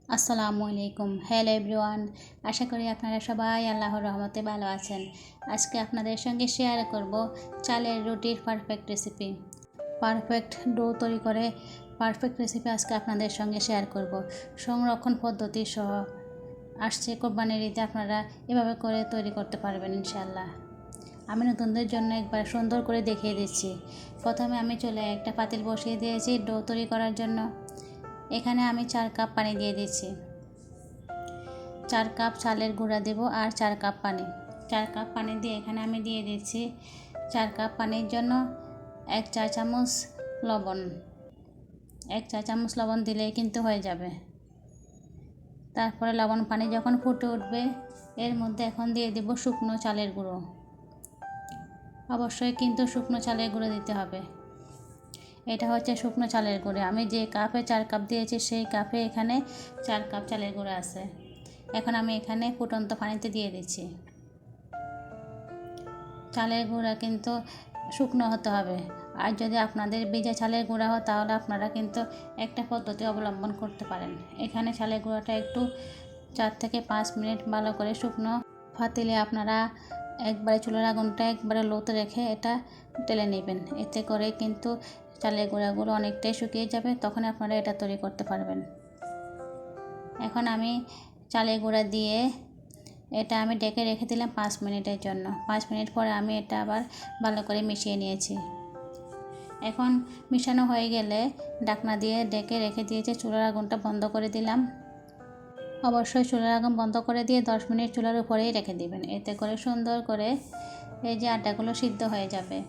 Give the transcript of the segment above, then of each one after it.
আসসালামু আলাইকুম। Hello everyone, আশা করি আপনারা সবাই আল্লাহর রহমতে ভালো আছেন। আজকে আপনাদের সঙ্গে শেয়ার করব চালের রুটির পারফেক্ট রেসিপি। পারফেক্ট ডো তৈরি করে পারফেক্ট রেসিপি আজকে আপনাদের সঙ্গে শেয়ার করব। সংরক্ষণ পদ্ধতি সহ আসছে কোরবানির ঈদে আপনারা এভাবে করে তৈরি করতে পারবেন ইনশাআল্লাহ। আমি নতুনদের জন্য একবার সুন্দর করে দেখিয়ে দিচ্ছি। প্রথমে আমি চুলায় একটা পাতিল বসিয়ে দিয়েছি ডো তৈরি করার জন্য। এখানে আমি 4 কাপ পানি দিয়ে দিচ্ছি। 4 কাপ চালের গুঁড়া দেব আর 4 কাপ পানি। 4 কাপ পানি দিয়ে এখানে আমি দিয়ে দিচ্ছি 4 কাপ পানির জন্য 1 চা চামচ লবণ। 1 চা চামচ লবণ দিলেই কিন্তু হয়ে যাবে। তারপরে লবণ পানি যখন ফুটে উঠবে এর মধ্যে এখন দিয়ে দেব শুকনো চালের গুঁড়ো। অবশ্যই কিন্তু শুকনো চালের গুঁড়ো দিতে হবে। এটা হচ্ছে শুকনো চালের গুঁড়ো। আমি যে কাপে 4 কাপ দিয়েছি সেই কাপে এখানে 4 কাপ চালের গুঁড়ো আছে। এখন আমি এখানে ফুটন্ত পানিতে দিয়ে দিচ্ছি। চালের গুঁড়া কিন্তু শুকনো হতে হবে। আর যদি আপনাদের ভিজা চালের গুঁড়া হয় তাহলে আপনারা কিন্তু একটা পদ্ধতি অবলম্বন করতে পারেন। এখানে চালের গুঁড়াটা একটু 4 থেকে 5 মিনিট ভালো করে শুকনো পাতিলে আপনারা একবারে চুলার আগুনটা একবারে লোতে রেখে এটা টেলে নেবেন। এতে করে কিন্তু চালের গুঁড়াগুলো অনেকটাই শুকিয়ে যাবে, তখন আপনারা এটা তৈরি করতে পারবেন। এখন আমি চালের গুঁড়া দিয়ে এটা আমি ডেকে রেখে দিলাম 5 মিনিটের জন্য। 5 মিনিট পরে আমি এটা আবার ভালো করে মিশিয়ে নিয়েছি। এখন মিশানো হয়ে গেলে ঢাকনা দিয়ে ডেকে রেখে দিয়েছি, চুলার আগুনটা বন্ধ করে দিলাম। অবশ্যই চুলার আগুন বন্ধ করে দিয়ে 10 মিনিট চুলার উপরেই রেখে দিবেন। এতে করে সুন্দর করে এই যে আটাগুলো সিদ্ধ হয়ে যাবে।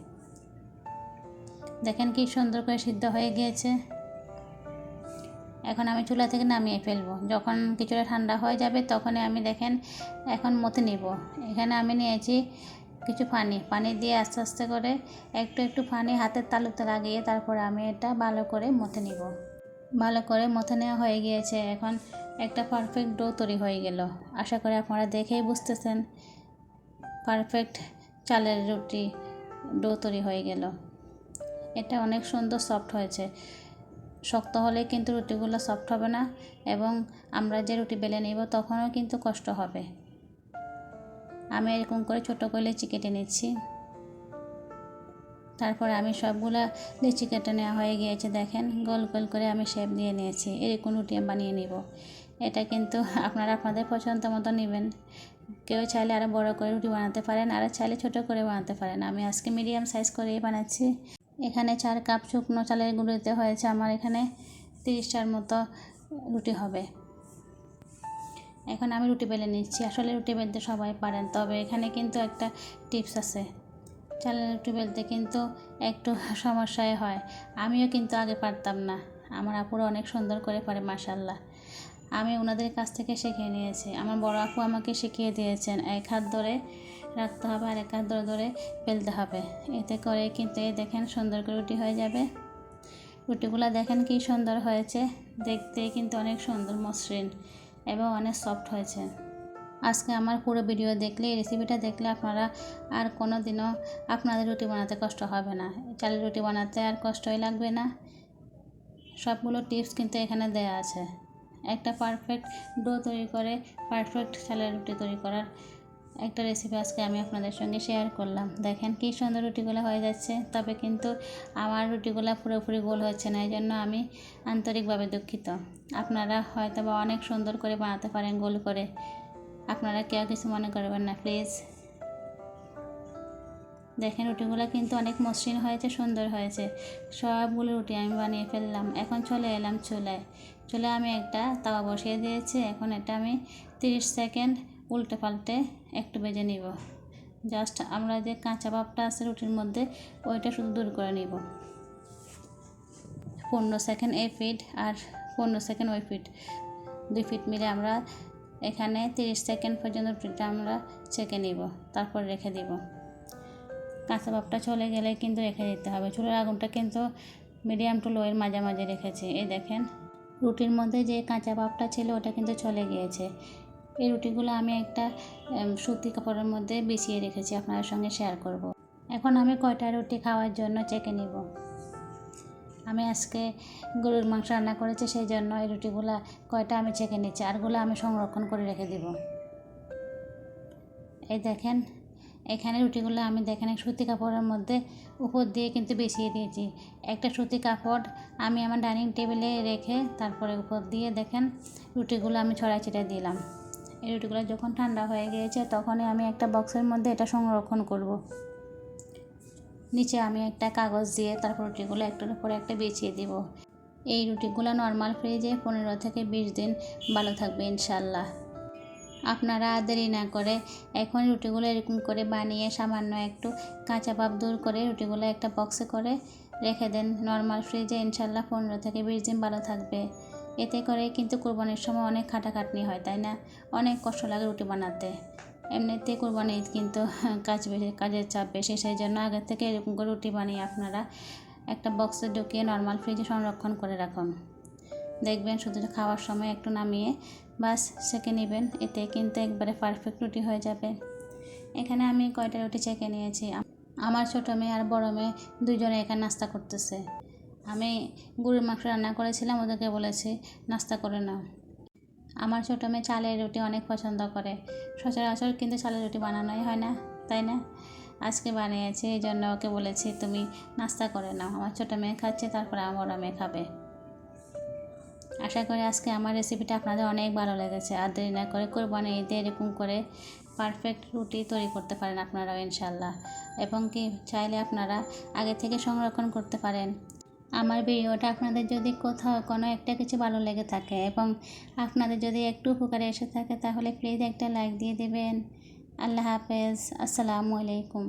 দেখেন কি সুন্দর করে সিদ্ধ হয়ে গিয়েছে। এখন আমি চুলা থেকে নামিয়ে ফেলবো। যখন কিছুটা ঠান্ডা হয়ে যাবে তখনই আমি দেখেন এখন মথে নিব। এখানে আমি নিয়েছি কিছু পানি দিয়ে আস্তে আস্তে করে একটু পানি হাতের তালুতে লাগিয়ে তারপরে আমি এটা ভালো করে মথে নিব। ভালো করে মথে নেওয়া হয়ে গিয়েছে। এখন একটা পারফেক্ট ডো তৈরি হয়ে গেল। আশা করি আপনারা দেখেই বুঝতেছেন পারফেক্ট চালের রুটি ডো তৈরি হয়ে গেল। এটা অনেক সুন্দর সফট হয়েছে। শক্ত হলে কিন্তু রুটিগুলো সফট হবে না এবং আমরা যে রুটি বেলে নেব তখনও কিন্তু কষ্ট হবে। আমি এরকম করে ছোটো করে লিচি কেটে নিচ্ছি। তারপরে আমি সবগুলা লিচি কেটে নেওয়া হয়ে গিয়েছে। দেখেন গোল গোল করে আমি শেপ দিয়ে নিয়েছি। এরকম রুটি আমি বানিয়ে নিব। এটা কিন্তু আপনারা আপনাদের পছন্দ মতো নেবেন। কেউ চাইলে আরও বড় করে রুটি বানাতে পারেন, আর চাইলে ছোটো করে বানাতে পারেন। আমি আজকে মিডিয়াম সাইজ করেই বানাচ্ছি। এখানে 4 কাপ শুকনো চালের গুঁড়ো দিতে হয়েছে। আমার এখানে 30টার মতো রুটি হবে। এখন আমি রুটি বেলে নিচ্ছি। আসলে রুটি বেলতে সবাই পারেন, তবে এখানে কিন্তু একটা টিপস আছে। চালের রুটি বেলতে কিন্তু একটু সমস্যাই হয়। আমিও কিন্তু আগে পারতাম না। আমার আপুরা অনেক সুন্দর করে পারে মাশাআল্লাহ। আমি ওনাদের কাছ থেকে শিখে নিয়েছি। আমার বড় আপু আমাকে শিখিয়ে দিয়েছেন, এক হাত ধরে রাখতে হবে আর এক হাত ধরে ধরে বেলতে হবে। এতে করে কিন্তু এই দেখেন সুন্দর করে রুটি হয়ে যাবে। রুটিগুলো দেখেন কি সুন্দর হয়েছে, দেখতে কিন্তু অনেক সুন্দর মসৃণ এবং অনেক সফট হয়েছে। আজকে আমার পুরো ভিডিও দেখলে, এই রেসিপিটা দেখলে আপনারা আর কোনো দিনও আপনাদের রুটি বানাতে কষ্ট হবে না। চালের রুটি বানাতে আর কষ্টই লাগবে না। সবগুলো টিপস কিন্তু এখানে দেওয়া আছে। একটা পারফেক্ট ডো তৈরি করে পারফেক্ট চালের রুটি তৈরি করার একটা রেসিপি আজকে আমি আপনাদের সঙ্গে শেয়ার করলাম। দেখেন কি সুন্দর রুটিগুলো হয়ে যাচ্ছে, তবে কিন্তু আমার রুটিগুলো পুরোপুরি গোল হচ্ছে না, এই জন্য আমি আন্তরিকভাবে দুঃখিত। আপনারা হয়তো বা অনেক সুন্দর করে বানাতে পারেন গোল করে। আপনারা কেউ কিছু মনে করবেন না প্লিজ। দেখেন রুটিগুলো কিন্তু অনেক মসৃণ হয়েছে, সুন্দর হয়েছে। সবগুলো রুটি আমি বানিয়ে ফেললাম। এখন চলে এলাম চুলায়। আমি একটা তাওয়া বসিয়ে দিয়েছি। এখন এটা আমি 30 সেকেন্ড উল্টে পাল্টে একটু ভেজে নিব। জাস্ট আমরা যে কাঁচা ভাবটা আছে রুটির মধ্যে ওইটা শুধু দূর করে নিব। 15 সেকেন্ড এই ফিট আর 15 সেকেন্ড ওই ফিট, 2 ফিট মিলে আমরা এখানে 30 সেকেন্ড পর্যন্ত রুটিটা আমরা ছেঁকে নিব, তারপর রেখে দিব। কাঁচা ভাবটা চলে গেলে কিন্তু রেখে দিতে হবে। চুলার আগুনটা কিন্তু মিডিয়াম টু লোয়ের মাঝামাঝি রেখেছি। এই দেখেন রুটির মধ্যে যে কাঁচা ভাবটা ছিল ওটা কিন্তু চলে গিয়েছে। এই রুটিগুলো আমি একটা সুতি কাপড়ের মধ্যে বিছিয়ে রেখেছি, আপনাদের সঙ্গে শেয়ার করব। এখন আমি কয়টা রুটি খাওয়ার জন্য চেকে নিব। আমি আজকে গরুর মাংস রান্না করেছি, সেই জন্য এই রুটিগুলা কয়টা আমি ছেঁকে নিচ্ছি, আরগুলো আমি সংরক্ষণ করে রেখে দেব। এই দেখেন, এখানে রুটিগুলো আমি দেখেন এক সুতি কাপড়ের মধ্যে উপর দিয়ে কিন্তু বিছিয়ে দিয়েছি। একটা সুতি কাপড় আমি আমার ডাইনিং টেবিলে রেখে তারপরে উপর দিয়ে দেখেন রুটিগুলো আমি ছড়াই ছিটিয়ে দিলাম। এই রুটিগুলো যখন ঠান্ডা হয়ে গিয়েছে তখনই আমি একটা বক্সের মধ্যে এটা সংরক্ষণ করব। নিচে আমি একটা কাগজ দিয়ে তারপর রুটিগুলো একটার উপরে একটা বিছিয়ে দিব। এই রুটিগুলো নর্মাল ফ্রিজে 15 থেকে 20 দিন ভালো থাকবে ইনশাল্লাহ। আপনারা দেরি না করে এখন রুটিগুলো এরকম করে বানিয়ে সামান্য একটু কাঁচা ভাব দূর করে রুটিগুলো একটা বক্সে করে রেখে দেন নর্মাল ফ্রিজে, ইনশাল্লাহ 15 থেকে 20 দিন ভালো থাকবে। এতে করে কিন্তু কুরবানির সময় অনেক খাটাখাটনি হয়, তাই না? অনেক কষ্ট লাগে রুটি বানাতে। এমনিতে কুরবানি ঈদ কিন্তু কাজের চাপ বেশি, সেই জন্য আগে থেকে এরকম করে রুটি বানিয়ে আপনারা একটা বক্সে ঢুকিয়ে নর্মাল ফ্রিজে সংরক্ষণ করে রাখুন। দেখবেন শুধু খাওয়ার সময় একটু নামিয়ে বাস সেঁকে নেবেন, এতে কিন্তু একবারে পারফেক্ট রুটি হয়ে যাবে। এখানে আমি কয়টা রুটি ছেঁকে নিয়েছি। আমার ছোটো মেয়ে আর বড়ো মেয়ে দুজনে এখানে নাস্তা করতেছে। আমি গরুর মাংস রান্না করেছিলাম, ওদেরকে বলেছি নাস্তা করে নাও। আমার ছোটো মেয়ে চালের রুটি অনেক পছন্দ করে, সচরাচর কিন্তু চালের রুটি বানানোই হয় না, তাই না? আজকে বানিয়েছি, এই জন্য ওকে বলেছি তুমি নাস্তা করে নাও। আমার ছোটো মেয়ে খাচ্ছে, তারপরে আমার বড়ো মেয়ে খাবে। আশা করি আজকে আমার রেসিপিটা আপনাদের অনেক ভালো লেগেছে। আর দেরি না করে কোরবানি ঈদে এরকম করে পারফেক্ট রুটি তৈরি করতে পারেন আপনারাও ইনশাল্লাহ, এবং কি চাইলে আপনারা আগে থেকে সংরক্ষণ করতে পারেন। আমার ভিডিওটা আপনাদের যদি কোথাও কোনো একটা কিছু ভালো লেগে থাকে এবং আপনাদের যদি একটু উপকারে এসে থাকে তাহলে প্লিজ একটা লাইক দিয়ে দেবেন। আল্লাহ হাফেজ, আসসালামু আলাইকুম।